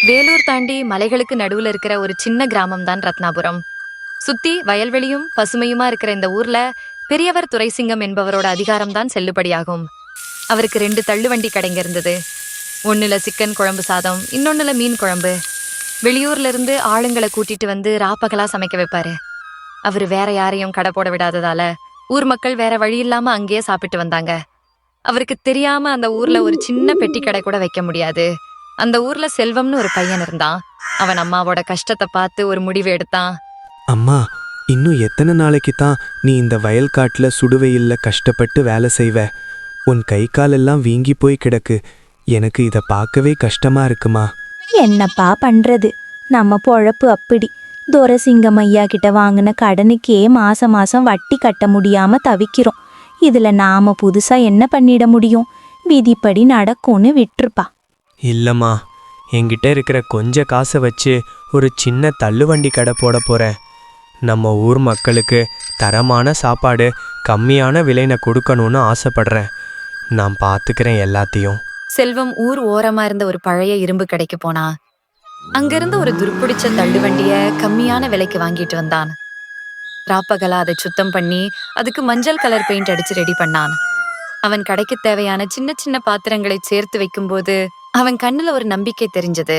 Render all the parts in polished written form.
வேலூர் தாண்டி மலைகளுக்கு நடுவுல இருக்கிற ஒரு சின்ன கிராமம் தான் ரத்னாபுரம். சுத்தி வயல்வெளியும் பசுமையுமா இருக்கிற இந்த ஊர்ல பெரியவர் துரைசிங்கம் என்பவரோட அதிகாரம் தான் செல்லுபடியாகும். அவருக்கு 2 தள்ளுவண்டி கடைங்க இருந்தது. ஒண்ணுல சிக்கன் குழம்பு சாதம், இன்னொன்னுல மீன் குழம்பு. வெளியூர்ல இருந்து ஆளுங்களை கூட்டிட்டு வந்து ராப்பகலா சமைக்க வைப்பாரு. அவரு வேற யாரையும் கடை போட விடாததால ஊர் மக்கள் வேற வழி இல்லாம அங்கேயே சாப்பிட்டு வந்தாங்க. அவருக்கு தெரியாம அந்த ஊர்ல ஒரு சின்ன பெட்டி கடை கூட வைக்க முடியாது. அந்த ஊர்ல செல்வம்னு ஒரு பையன் இருந்தான். அவன் அம்மாவோட கஷ்டத்தை பார்த்து ஒரு முடிவு எடுத்தான். அம்மா, இன்னும் எத்தனை நாளைக்கு தான் நீ இந்த வயல்காட்டுல சுடுவெயில்ல கஷ்டப்பட்டு வேலை செய்வ? உன் கை காலெல்லாம் வீங்கி போய் கிடக்கு. எனக்கு இதை பார்க்கவே கஷ்டமா இருக்குமா? என்னப்பா பண்றது, நம்ம பொழப்பு அப்படி. துரைசிங்கம் ஐயா கிட்ட வாங்கின கடனுக்கே மாசம் மாசம் வட்டி கட்ட முடியாம தவிக்கிறோம். இதுல நாம புதுசா என்ன பண்ணிட முடியும்? விதிப்படி நடக்கும்னு விட்டுருப்பா. இல்லம்மா, என்கிட்ட இருக்கிற கொஞ்ச காசை வச்சு ஒரு சின்ன தள்ளுவண்டி கடை போட போறேன். நம்ம ஊர் மக்களுக்கு தரமான சாப்பாடு கம்மியான விலைனை கொடுக்கணும்னு ஆசைப்படுறேன். நான் பார்த்துக்கிறேன் எல்லாத்தையும். செல்வம் ஊர் ஓரமா இருந்த ஒரு பழைய இரும்பு கடைக்கு போனா. அங்கிருந்து ஒரு துருப்பிடிச்ச தள்ளுவண்டிய கம்மியான விலைக்கு வாங்கிட்டு வந்தான். ராப்பகலா அதை சுத்தம் பண்ணி அதுக்கு மஞ்சள் கலர் பெயிண்ட் அடிச்சு ரெடி பண்ணான். அவன் கடைக்கு தேவையான சின்ன சின்ன பாத்திரங்களை சேர்த்து வைக்கும்போது அவன் கண்ணுல ஒரு நம்பிக்கை தெரிஞ்சது.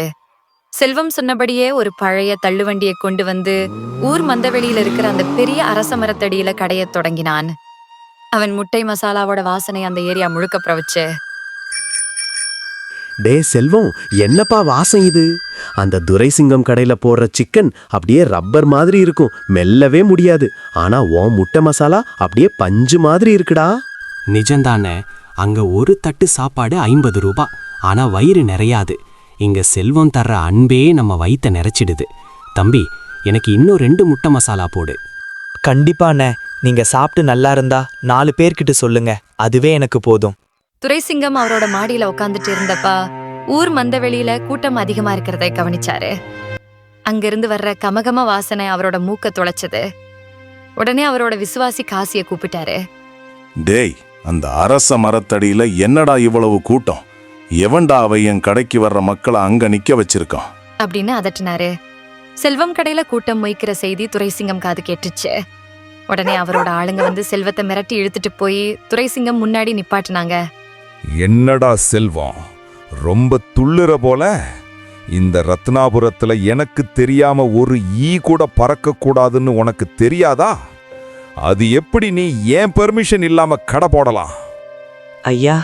செல்வம் சொன்னபடியே ஒரு பழைய தள்ளுவண்டியை கொண்டு வந்து ஊர் மந்தவெளியில இருக்கிற அந்த பெரிய அரச மரத்தடியில கடைய தொடங்கினான். அவன் முட்டை மசாலாவோட வாசனை அந்த ஏரியா முழுக்க பிரவச்சு. டே செல்வம், என்னப்பா வாசம் இது? அந்த துரைசிங்கம் கடையில போடுற சிக்கன் அப்படியே ரப்பர் மாதிரி இருக்கும், மெல்லவே முடியாது. ஆனா உன் முட்டை மசாலா அப்படியே பஞ்சு மாதிரி இருக்குடா. நிஜந்தானே, அங்க ஒரு தட்டு சாப்பாடு 50 ரூபாய். ஆனா வயிறு நிறையாது. இங்க செல்வம் தர்ற அன்பே நம்ம வயித்தை நிறைச்சிடுது. தம்பி, எனக்கு இன்னும் 2 முட்டை மசாலா போடு. கண்டிப்பாண்ணே, நீங்க சாப்பிட்டு நல்லா இருந்தா 4 பேர்கிட்ட சொல்லுங்க, அதுவே எனக்கு போதும். துரைசிங்கம் அவரோட மாடியில உட்காந்துட்டு இருந்தப்ப ஊர் மந்தவெளியில கூட்டம் அதிகமா இருக்கிறதை கவனிச்சாரு. அங்கிருந்து வர்ற கமகம வாசனை அவரோட மூக்க தொலைச்சது. உடனே அவரோட விசுவாசி காசிய கூப்பிட்டாரு. டேய், அந்த அரச மரத்தடியில என்னடா இவ்வளவு கூட்டம்? எவன்டா அவை என் கடைக்கு வர்ற மக்களை அங்க நிக்க வச்சிருக்கான் அப்படின்னு அதட்டினாரு. செல்வம் கடையில கூட்டம் மொய்க்கிற செய்தி துரைசிங்கம் காது கேட்டுச்சு. உடனே அவரோட ஆளுங்க வந்து செல்வத்தை மிரட்டி இழுத்துட்டு போய் துரைசிங்கம் முன்னாடி நிப்பாட்டினாங்க. என்னடா செல்வம், ரொம்ப துள்ளுற போல. இந்த ரத்னாபுரத்துல எனக்கு தெரியாம ஒரு ஈ கூட பறக்க கூடாதுன்னு உனக்கு தெரியாதா? அது எப்படி நீ ஏன் பெர்மிஷன் இல்லாம கடை போடலாம்? ஐயா,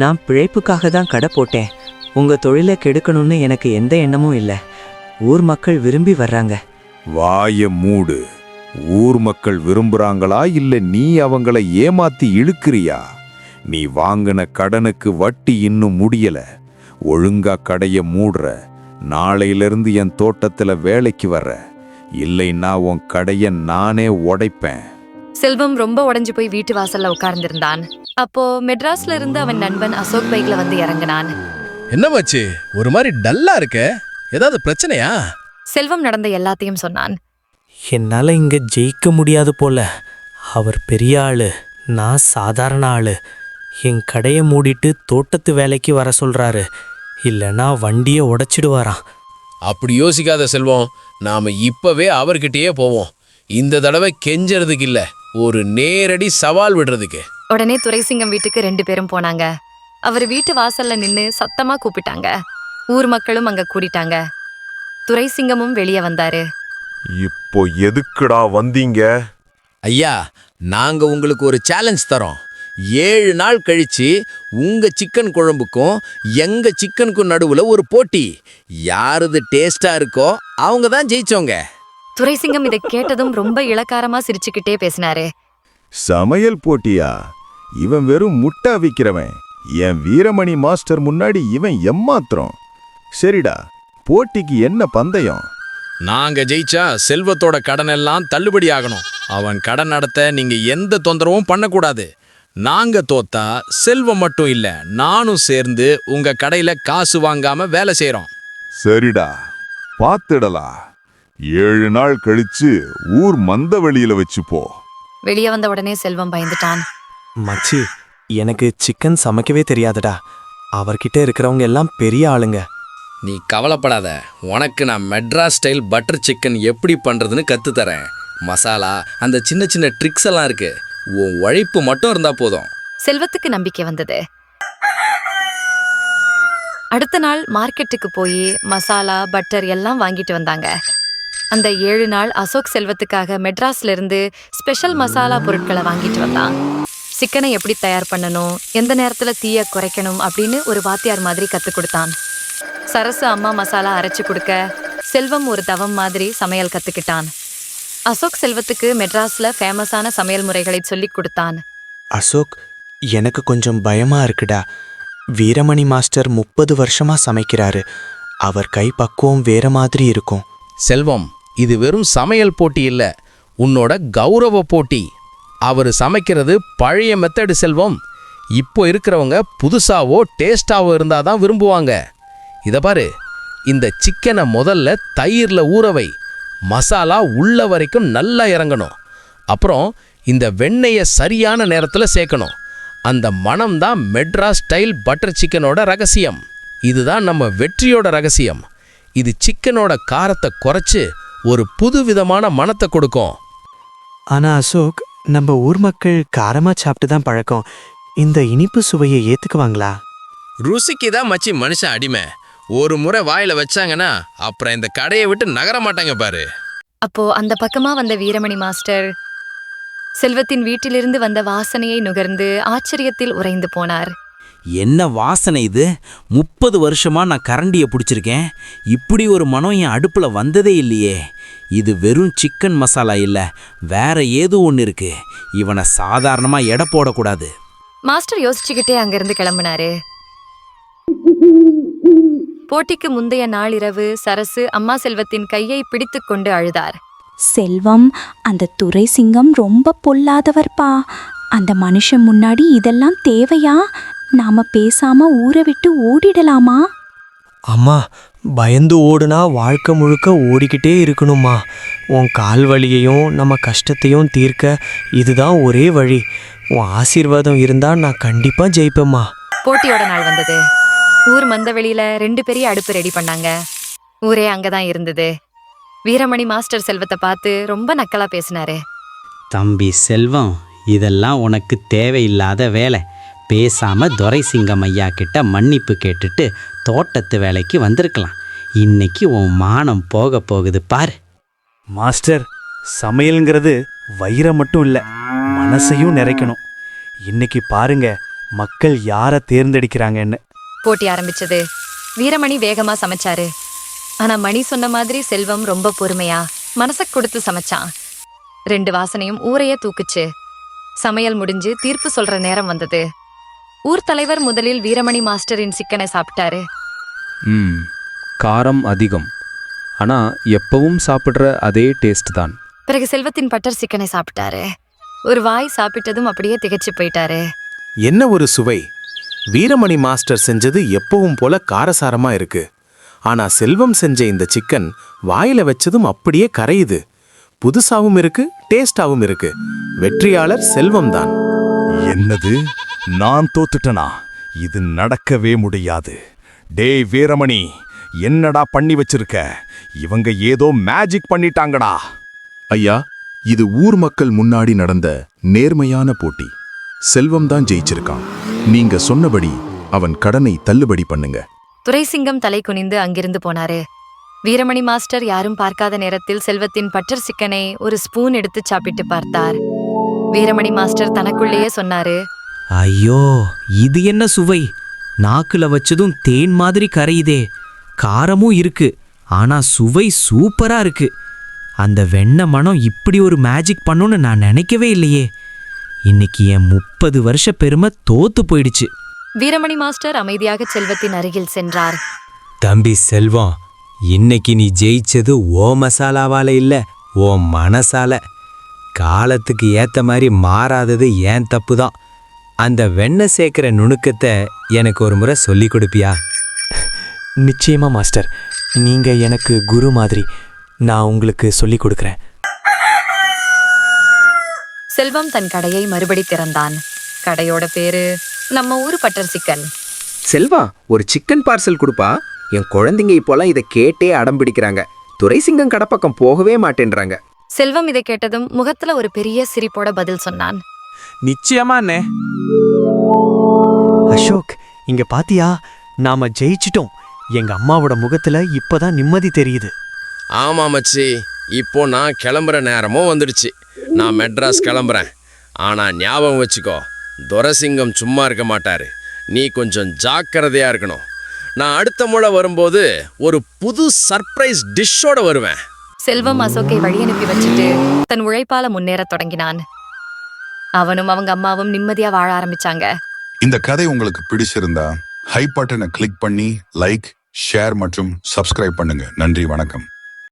நான் பிழைப்புக்காக தான் கடை போட்டேன். உங்க தொழிலை கெடுக்கணும்னு எனக்கு எந்த எண்ணமும் இல்லை. ஊர் மக்கள் விரும்பி வர்றாங்க. வாய மூடு. ஊர் மக்கள் விரும்புறாங்களா இல்ல நீ அவங்கள ஏமாத்தி இழுக்கிறியா? நீ வாங்கின கடனுக்கு வட்டி இன்னும் முடியல. ஒழுங்கா கடைய மூடுற. நாளையிலிருந்து என் தோட்டத்துல வேலைக்கு வர்ற. இல்லைன்னா உன் கடைய நானே உடைப்பேன். செல்வம் ரொம்ப உடைஞ்சு போய் வீட்டு வாசல்ல உட்கார்ந்திருந்தான். அப்போ மெட்ராஸ்ல இருந்து அவன் நண்பன் அசோக் பைக்ல வந்து இறங்கினான். என்னமாச்சு, ஒரு மாதிரி டல்லா இருக்க? ஏதாவது பிரச்சனையா? செல்வம் நடந்த எல்லாத்தையும் சொன்னான். என்னால இங்க ஜெயிக்க முடியாது போல. அவர் பெரிய ஆளு, நான் சாதாரண ஆளு. என் கடையை மூடிட்டு தோட்டத்து வேலைக்கு வர சொல்றாரு. இல்லைன்னா வண்டியை உடைச்சிடுவாராம். அப்படி யோசிக்காத செல்வம், நாம இப்பவே அவர்கிட்டயே போவோம். இந்த தடவை கெஞ்சறதுக்கு இல்ல, ஒரு நேரடி சவால் விடுறதுக்கு. உடனே துரைசிங்கம் வீட்டுக்கு 2 பேரும் போனாங்க. அவர் வீட்டு வாசல்ல நின்னு சத்தமா கூப்பிட்டாங்க. ஊர் மக்களும் அங்க கூடிட்டாங்க. துரைசிங்கமும் வெளியே வந்தாரு. இப்போ எதுக்குடா வந்தீங்க? ஐயா, நாங்க உங்களுக்கு ஒரு சேலஞ்ச் தரோம். 7 நாள் கழிச்சு உங்க சிக்கன் குழம்புக்கும் எங்க சிக்கனுக்கும் நடுவுல ஒரு போட்டி. யாருது டேஸ்டா இருக்கோ அவங்க தான் ஜெயிச்சோங்க. துரைசிங்கம் இதை கேட்டதும் ரொம்ப இளக்காரமா சிரிச்சுக்கிட்டே பேசினாரு. சமையல் போட்டியா? இவன் வெறும் முட்டை விக்கிறவன். என் வீரமணி மாஸ்டர் முன்னாடி இவன் எம்மாத்திரம். சரிடா, போட்டிக்கு என்ன பந்தயம்? நாங்க ஜெயிச்சா செல்வத்தோட கடன் எல்லாம் தள்ளுபடி ஆகணும். அவன் கடன் நடத்த நீங்க எந்த தொந்தரவும் பண்ணக்கூடாது. நாங்க தோத்தா செல்வம் மட்டும் இல்ல, நானும் சேர்ந்து உங்க கடையில காசு வாங்காம வேலை செய்யறோம். சரிடா, பாத்துடலா. 7 நாள் கழிச்சு ஊர் மந்தவெளியில வச்சு போ. வெளியே வந்த உடனே செல்வம் பயந்துட்டான். மச்சி, எனக்கு சிக்கன் சமைக்கவே தெரியாதுடா. அவர்கிட்ட இருக்கிறவங்க எல்லாம் பெரிய ஆளுங்க. நீ கவலைப்படாத, உனக்கு நான் மெட்ராஸ் ஸ்டைல் பட்டர் சிக்கன் எப்படி பண்ணுறதுன்னு கற்றுத்தரேன். மசாலா, அந்த சின்ன சின்ன ட்ரிக்ஸ் எல்லாம் இருக்கு. உன் உழைப்பு மட்டும் இருந்தால் போதும். செல்வத்துக்கு நம்பிக்கை வந்தது. அடுத்த நாள் மார்க்கெட்டுக்கு போய் மசாலா, பட்டர் எல்லாம் வாங்கிட்டு வந்தாங்க. அந்த 7 நாள் அசோக் செல்வத்துக்காக மெட்ராஸ்ல இருந்து ஸ்பெஷல் மசாலா பொருட்களை வாங்கிட்டு வந்தான். சிக்கனை எப்படி தயார் பண்ணணும், எந்த நேரத்துல தீய குறைக்கணும் அப்படின்னு ஒரு வாத்தியார் மாதிரி கற்றுக் கொடுத்தான். சரசு அம்மா மசாலா அரைச்சு கொடுக்க செல்வம் ஒரு தவம் மாதிரி சமையல் கத்துக்கிட்டான். அசோக் செல்வத்துக்கு மெட்ராஸ்ல ஃபேமஸான சமையல் முறைகளை சொல்லிக் கொடுத்தான். அசோக், எனக்கு கொஞ்சம் பயமா இருக்குடா. வீரமணி மாஸ்டர் 30 வருஷமா சமைக்கிறாரு. அவர் கை பக்குவம் வேற மாதிரி இருக்கும். செல்வம், இது வெறும் சமையல் போட்டி இல்ல, உன்னோட கௌரவ போட்டி. அவர் சமைக்கிறது பழைய மெத்தடு செல்வம். இப்போ இருக்கிறவங்க புதுசாவோ டேஸ்டாவோ இருந்தாதான் விரும்புவாங்க. இத பாரு, இந்த சிக்கனை முதல்ல தயிர்ல ஊறவை. மசாலா உள்ள வரைக்கும் நல்லா இறங்கணும். அப்புறம் இந்த வெண்ணெயை சரியான நேரத்தில் சேர்க்கணும். அந்த மனம் தான் மெட்ராஸ் ஸ்டைல் பட்டர் சிக்கனோட ரகசியம். இதுதான் நம்ம வெற்றியோட ரகசியம். இது சிக்கனோட காரத்தை குறைச்சு ஒரு புது விதமான மனத்தை கொடுக்கும். ஆனா அசோக், நம்ம ஊர் மக்கள் காரமா சாப்பிட்டு தான் பழக்கம். இந்த இனிப்பு சுவையை ஏத்துக்குவாங்களா? ருசிக்கு தான் மச்சி மனுஷன் அடிமை. ஒரு முறை வாயில வச்சாங்கன்னா அப்புறம் இந்த கடையை விட்டு நகர மாட்டாங்க பாரு. அப்போ அந்த பக்கமா வந்த வீரமணி மாஸ்டர் செல்வத்தின் வீட்டிலிருந்து வந்த வாசனையை நுகர்ந்து ஆச்சரியத்தில் உறைந்து போனார். என்ன வாசனை இது? 30 வருஷமா நான் கரண்டியை பிடிச்சிருக்கேன். இப்படி ஒரு மனம் என் அடுப்புல வந்ததே இல்லையே. இது வெறும் சிக்கன் மசாலா இல்ல, வேற ஏதோ ஒன்று இருக்கு. இவனை சாதாரணமா எடை போடக்கூடாது. மாஸ்டர் யோசிச்சுக்கிட்டே அங்கிருந்து கிளம்பினாரு. போட்டிக்கு முந்தைய நாள் இரவு சரசு அம்மா செல்வத்தின் கையை பிடித்து கொண்டு அழுதார். செல்வம், அந்த துரைசிங்கம் ரொம்ப பொல்லாதவர்ப்பா. அந்த மனுஷன் முன்னாடி இதெல்லாம் தேவையா? நாம பேசாம ஊரை விட்டு ஓடிடலாமா? அம்மா, பயந்து ஓடுனா வாழ்க்கை முழுக்க ஓடிக்கிட்டே இருக்கணுமா? உன் கால் வலியையும் நம்ம கஷ்டத்தையும் தீர்க்க இதுதான் ஒரே வழி. உன் ஆசீர்வாதம் இருந்தா நான் கண்டிப்பா ஜெயிப்பேம்மா. போட்டியோட நாள் வந்தது. ஊர் மந்தவெளியில 2 பெரிய அடுப்பு ரெடி பண்ணாங்க. ஊரே அங்கதான் இருந்தது. வீரமணி மாஸ்டர் செல்வத்தை பார்த்து ரொம்ப நக்கலா பேசினாரு. தம்பி செல்வம், இதெல்லாம் உனக்கு தேவையில்லாத வேலை. பேசாம துரைசிங்கம் ஐயா கிட்ட மன்னிப்பு கேட்டுட்டு தோட்டத்து வேலைக்கு வந்திருக்கலாம். இன்னைக்கு உன் மானம் போக போகுது பாரு. மாஸ்டர், சமையல்ங்கிறது வயிறை மட்டும் இல்ல, மனசையும் நிறைக்கணும். இன்னைக்கு பாருங்க மக்கள் யாரை தேர்ந்தெடுக்கிறாங்கன்னு. போட்டி ஆரம்பிச்சது. வீரமணி வேகமா சமைச்சாரு. ஆனா மணி சொன்ன மாதிரி செல்வம் ரொம்ப பொறுமையா மனச கொடுத்து சமைச்சான். 2 வாசனையும் ஊரையே தூக்குச்சு. சமையல் முடிஞ்சு தீர்ப்பு சொல்ற நேரம் வந்தது. ஊர் தலைவர் முதலில் வீரமணி மாஸ்டரின் சிக்கனை சாப்பிட்டாரு. காரம் அதிகம், ஆனா எப்பவும் சாப்பிடுற அதே டேஸ்ட் தான். பிறகு செல்வத்தின் பட்டர் சிக்கனை சாப்பிட்டாரு. ஒரு வாய் சாப்பிட்டதும் அப்படியே திகைச்சு போயிட்டாரு. என்ன ஒரு சுவை! வீரமணி மாஸ்டர் செஞ்சது எப்பவும் போல காரசாரமா இருக்கு. ஆனா செல்வம் செஞ்ச இந்த சிக்கன் வாயில வச்சதும் அப்படியே கரையுது. புதுசாவும் இருக்கு, டேஸ்டாவும் இருக்கு. வெற்றியாளர் செல்வம் தான். என்னது, நான் தோத்துட்டனா? இது நடக்கவே முடியாது. டேய் வீரமணி, என்னடா பண்ணி வச்சிருக்க? இவங்க ஏதோ மேஜிக் பண்ணிட்டாங்கடா. ஐயா, இது ஊர் மக்கள் முன்னாடி நடந்த நேர்மையான போட்டி. செல்வம் தான் ஜெயிச்சிருக்கான். நீங்க சொன்னபடி அவன் கடனை தள்ளுபடி பண்ணுங்க. துரைசிங்கம் தலை குனிந்து அங்கிருந்து போனாரு. வீரமணி மாஸ்டர் யாரும் பார்க்காத நேரத்தில் செல்வத்தின் பட்டர் சிக்கனை ஒரு ஸ்பூன் எடுத்து சாப்பிட்டு பார்த்தார். வீரமணி மாஸ்டர் தனக்குள்ளேயே சொன்னாரு, ஐயோ, இது என்ன சுவை! நாக்குல வச்சதும் தேன் மாதிரி கரையுதே. காரமும் இருக்கு, ஆனா சுவை சூப்பரா இருக்கு. அந்த வெண்ணெய் மனம் இப்படி ஒரு மேஜிக் பண்ணுன்னு நான் நினைக்கவே இல்லையே. இன்னைக்கு என் 30 வருஷ பெருமை தோத்து போயிடுச்சு. வீரமணி மாஸ்டர் அமைதியாக செல்வத்தின் அருகில் சென்றார். தம்பி செல்வம், இன்னைக்கு நீ ஜெயிச்சது ஓ மசாலாவால இல்ல, ஓ மனசால. காலத்துக்கு ஏத்த மாதிரி மாறாதது ஏன் தப்பு தான். அந்த வெண்ணெய் சேர்க்கிற நுணுக்கத்தை எனக்கு ஒரு முறை சொல்லி கொடுப்பியா? நிச்சயமா மாஸ்டர், நீங்க எனக்கு குரு மாதிரி. நான் உங்களுக்கு சொல்லி கொடுக்குறேன். செல்வம் தன் கடையை மறுபடி திறந்தான். கடையோட பேரு நம்ம ஊரு பட்டர் சிக்கன். செல்வா, ஒரு சிக்கன் பார்சல் கொடுப்பா. என் குழந்தைங்க இப்போலாம் இதை கேட்டே அடம் பிடிக்கிறாங்க. துரைசிங்கம் கடை பக்கம் போகவே மாட்டேன்றாங்க. செல்வம் இதை கேட்டதும் முகத்துல ஒரு பெரிய சிரிப்போட பதில் சொன்னான். நிச்சயமா அண்ணே. அசோக், இங்க பாத்தியா, நாம ஜெயிச்சிட்டோம். எங்க அம்மாவோட முகத்துல இப்பதான் நிம்மதி தெரியுது. ஆமா மச்சி, இப்போ நான் கிளம்புற நேரமும் வந்துடுச்சு. நான் மெட்ராஸ் கிளம்புறேன். ஆனா ஞாபகம் வச்சுக்கோ, துரைசிங்கம் சும்மா இருக்க மாட்டாரு. நீ கொஞ்சம் ஜாக்கிரதையா இருக்கணும். நான் அடுத்த முறை வரும்போது ஒரு புது சர்ப்ரைஸ் டிஷ்ஷோட வருவேன். செல்வம் அசோக்கை வழி அனுப்பி வச்சுட்டு தன் உழைப்பால முன்னேறத் தொடங்கினான். அவனும் அவங்க அம்மாவும் நிம்மதியா வாழ ஆரம்பிச்சாங்க. இந்த கதை உங்களுக்கு பிடிச்சிருந்தா ஹை பட்டனை கிளிக் பண்ணி லைக், ஷேர் மற்றும் சப்ஸ்கிரைப் பண்ணுங்க. நன்றி, வணக்கம்.